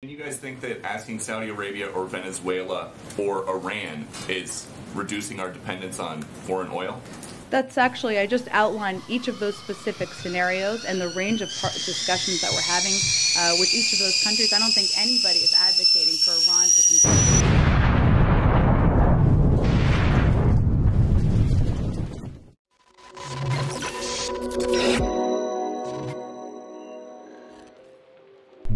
Do you guys think that asking Saudi Arabia or Venezuela or Iran is reducing our dependence on foreign oil? That's actually, I just outlined each of those specific scenarios and the range of discussions that we're having with each of those countries. I don't think anybody is advocating for Iran to continue.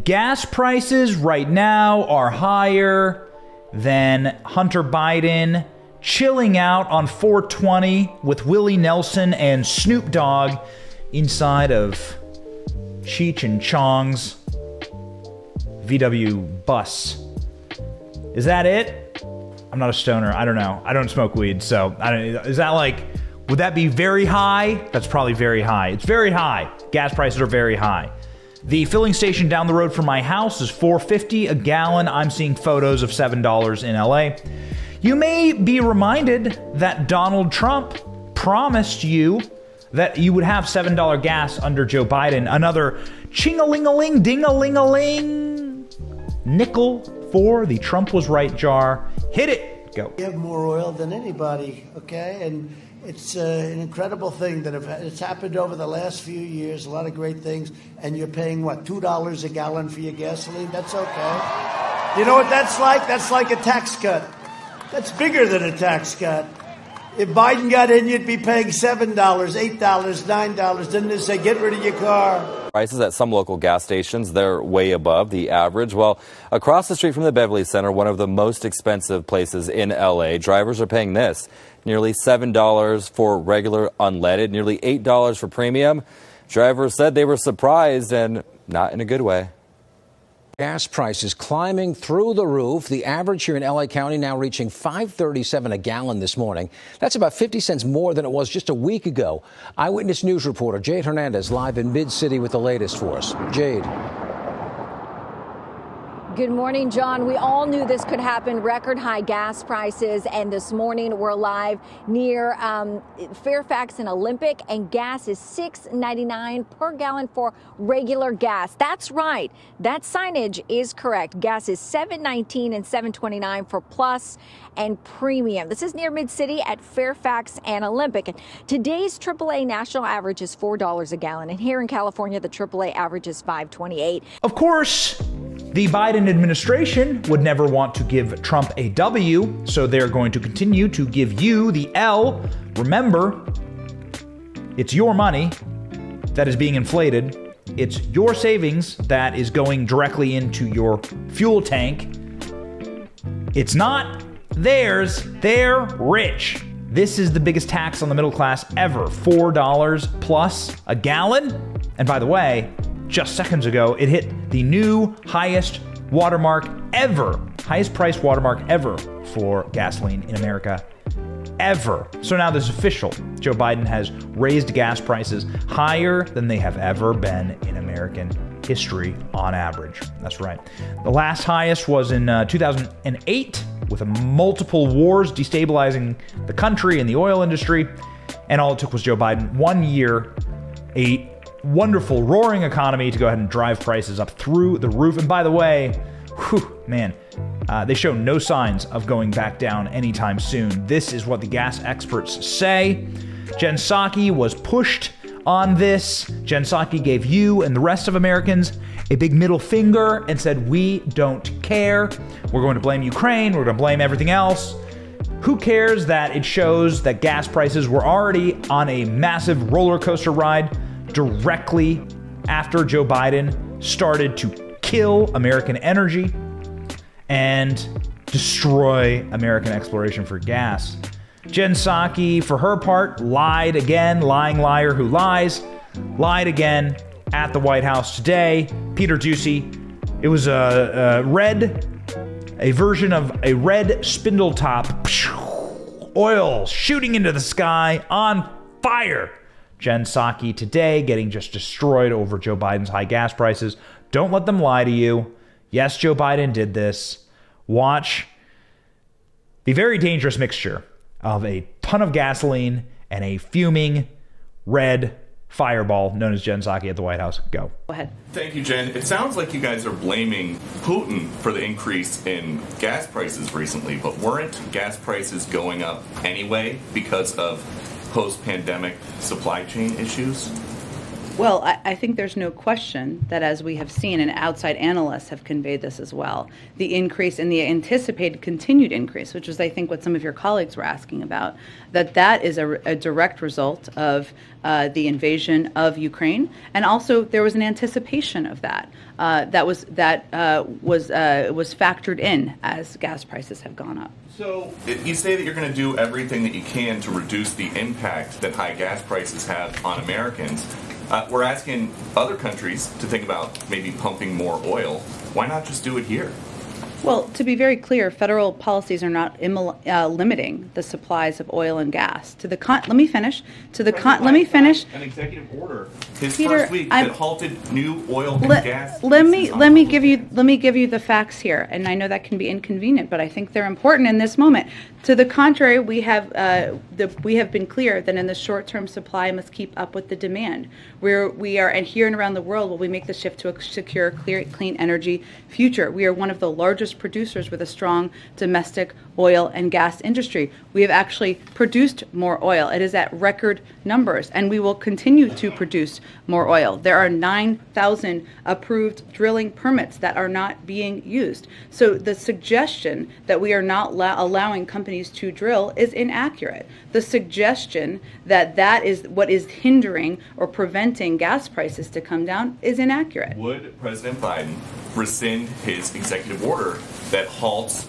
Gas prices right now are higher than Hunter Biden chilling out on 420 with Willie Nelson and Snoop Dogg inside of Cheech and Chong's VW bus. Is that it? I'm not a stoner. I don't know. I don't smoke weed, so I don't. Is that like? Would that be very high? That's probably very high. It's very high. Gas prices are very high. The filling station down the road from my house is $4.50 a gallon. I'm seeing photos of $7 in LA. You may be reminded that Donald Trump promised you that you would have $7 gas under Joe Biden. Another ching-a-ling-a-ling, ding-a-ling-a-ling nickel for the Trump was right jar. Hit it. Go. We have more oil than anybody, okay? And it's an incredible thing that it's happened over the last few years, a lot of great things, and you're paying, what, $2 a gallon for your gasoline? That's okay. You know what that's like? That's like a tax cut. That's bigger than a tax cut. If Biden got in, you'd be paying $7, $8, $9. Didn't they say, get rid of your car? Prices at some local gas stations, they're way above the average. Well, across the street from the Beverly Center, one of the most expensive places in L.A., drivers are paying this. Nearly $7 for regular unleaded, nearly $8 for premium. Drivers said they were surprised and not in a good way. Gas prices climbing through the roof. The average here in L.A. County now reaching $5.37 a gallon this morning. That's about 50 cents more than it was just a week ago. Eyewitness News reporter Jade Hernandez live in Mid-City with the latest for us. Jade. Good morning, John. We all knew this could happen. Record high gas prices. And this morning we're live near Fairfax and Olympic, and gas is $6.99 per gallon for regular gas. That's right. That signage is correct. Gas is $7.19 and $7.29 for plus and premium. This is near Mid-City at Fairfax and Olympic. And today's AAA national average is $4 a gallon. And here in California, the AAA average is $5.28. Of course, the Biden administration would never want to give Trump a W, so they're going to continue to give you the L. Remember, it's your money that is being inflated. It's your savings that is going directly into your fuel tank. It's not theirs. They're rich. This is the biggest tax on the middle class ever. $4 plus a gallon. And by the way, just seconds ago, it hit the new highest watermark ever, highest price watermark ever for gasoline in America ever. So now this is official. Joe Biden has raised gas prices higher than they have ever been in American history on average. That's right. The last highest was in 2008 with multiple wars destabilizing the country and the oil industry. And all it took was Joe Biden 1 year, a wonderful roaring economy to go ahead and drive prices up through the roof. And by the way, they show no signs of going back down anytime soon. This is what the gas experts say. Jen Psaki was pushed on this. Jen Psaki gave you and the rest of Americans a big middle finger and said, we don't care. We're going to blame Ukraine. We're going to blame everything else. Who cares that it shows that gas prices were already on a massive roller coaster ride directly after Joe Biden started to kill American energy and destroy American exploration for gas. Jen Psaki, for her part, lied again, lying liar who lies, lied again at the White House today. Peter Doocy, it was a version of a red spindle top, oil shooting into the sky on fire. Jen Psaki today getting just destroyed over Joe Biden's high gas prices. Don't let them lie to you. Yes, Joe Biden did this. Watch the very dangerous mixture of a ton of gasoline and a fuming red fireball known as Jen Psaki at the White House. Go ahead. Thank you, Jen. It sounds like you guys are blaming Putin for the increase in gas prices recently, but weren't gas prices going up anyway because of post-pandemic supply chain issues? Well, I think there's no question that, as we have seen, and outside analysts have conveyed this as well, the increase in the anticipated continued increase, which is, I think, what some of your colleagues were asking about, that is a direct result of the invasion of Ukraine, and also there was an anticipation of that was factored in as gas prices have gone up. So you say that you're going to do everything that you can to reduce the impact that high gas prices have on Americans. We're asking other countries to think about maybe pumping more oil. Why not just do it here? Well, to be very clear, federal policies are not limiting the supplies of oil and gas. Let me finish. Let me finish. An executive order his Peter, first week that halted new oil and gas. Let me give you the facts here, and I know that can be inconvenient, but I think they're important in this moment. To the contrary, we have been clear that in the short-term supply must keep up with the demand. We are, and here and around the world, will we make the shift to a secure, clean energy future. We are one of the largest producers with a strong domestic oil and gas industry. We have actually produced more oil. It is at record numbers, and we will continue to produce more oil. There are 9,000 approved drilling permits that are not being used. So the suggestion that we are not allowing companies to drill is inaccurate. The suggestion that that is what is hindering or preventing gas prices to come down is inaccurate. Would President Biden rescind his executive order that halts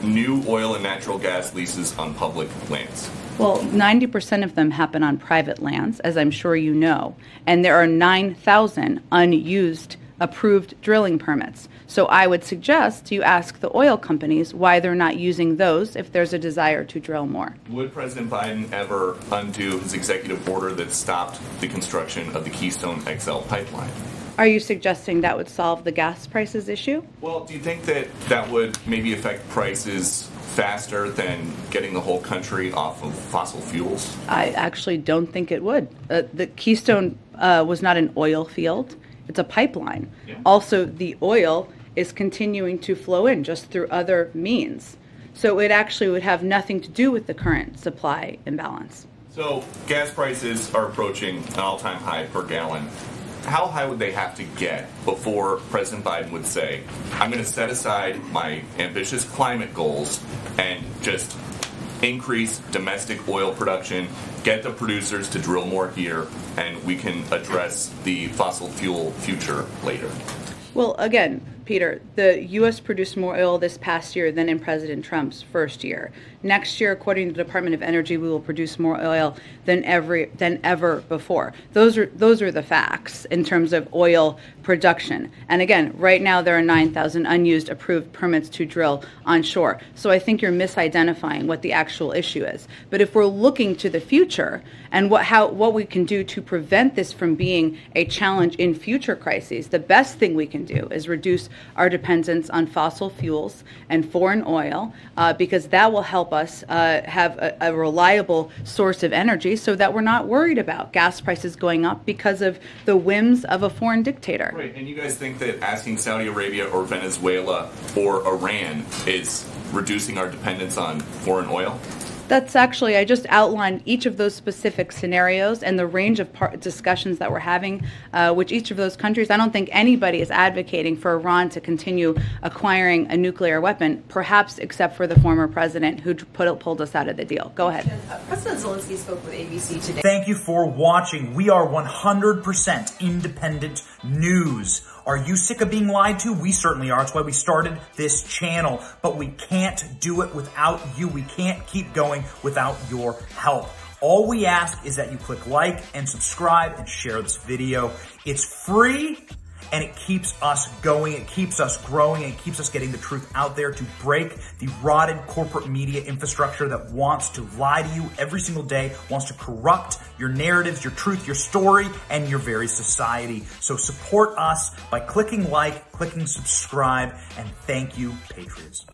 new oil and natural gas leases on public lands? Well, 90% of them happen on private lands, as I'm sure you know, and there are 9,000 unused approved drilling permits. So I would suggest you ask the oil companies why they're not using those if there's a desire to drill more. Would President Biden ever undo his executive order that stopped the construction of the Keystone XL pipeline? Are you suggesting that would solve the gas prices issue? Well, do you think that would maybe affect prices faster than getting the whole country off of fossil fuels? I actually don't think it would. The Keystone was not an oil field. It's a pipeline. Yeah. Also, the oil is continuing to flow in just through other means. So it actually would have nothing to do with the current supply imbalance. So gas prices are approaching an all-time high per gallon. How high would they have to get before President Biden would say, I'm going to set aside my ambitious climate goals and just increase domestic oil production, get the producers to drill more here, and we can address the fossil fuel future later? Well, again, Peter, the U.S. produced more oil this past year than in President Trump's first year. Next year, according to the Department of Energy, we will produce more oil than ever before. Those are the facts in terms of oil production. And again, right now there are 9,000 unused approved permits to drill onshore. So I think you're misidentifying what the actual issue is. But if we're looking to the future and what we can do to prevent this from being a challenge in future crises, the best thing we can do is reduce our dependence on fossil fuels and foreign oil, because that will help us have a reliable source of energy so that we're not worried about gas prices going up because of the whims of a foreign dictator. Right, and you guys think that asking Saudi Arabia or Venezuela or Iran is reducing our dependence on foreign oil? That's actually, I just outlined each of those specific scenarios and the range of discussions that we're having, which each of those countries, I don't think anybody is advocating for Iran to continue acquiring a nuclear weapon, perhaps except for the former president who pulled us out of the deal. Go ahead. President Zelensky spoke with ABC today. Thank you for watching. We are 100% independent news. Are you sick of being lied to? We certainly are. That's why we started this channel. But we can't do it without you. We can't keep going without your help. All we ask is that you click like and subscribe and share this video. It's free and it keeps us going. It keeps us growing. And it keeps us getting the truth out there to break the rotted corporate media infrastructure that wants to lie to you every single day, wants to corrupt your narratives, your truth, your story, and your very society. So support us by clicking like, clicking subscribe, and thank you, Patriots.